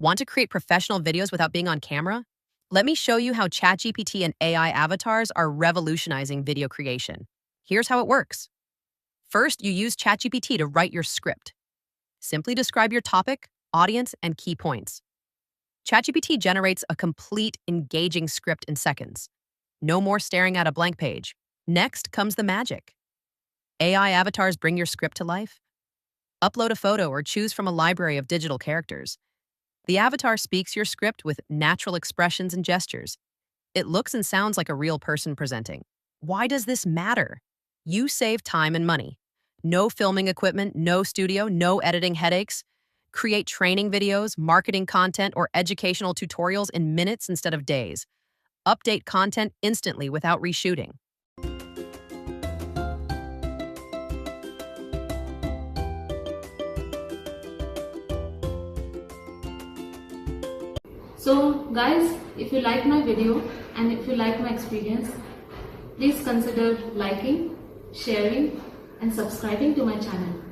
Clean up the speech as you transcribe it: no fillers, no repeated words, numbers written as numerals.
Want to create professional videos without being on camera? Let me show you how ChatGPT and AI avatars are revolutionizing video creation. Here's how it works. First, you use ChatGPT to write your script. Simply describe your topic, audience, and key points. ChatGPT generates a complete, engaging script in seconds. No more staring at a blank page. Next comes the magic. AI avatars bring your script to life. Upload a photo or choose from a library of digital characters. The avatar speaks your script with natural expressions and gestures. It looks and sounds like a real person presenting. Why does this matter? You save time and money. No filming equipment, no studio, no editing headaches. Create training videos, marketing content, or educational tutorials in minutes instead of days. Update content instantly without reshooting. So guys, if you like my video and if you like my experience, please consider liking, sharing and subscribing to my channel.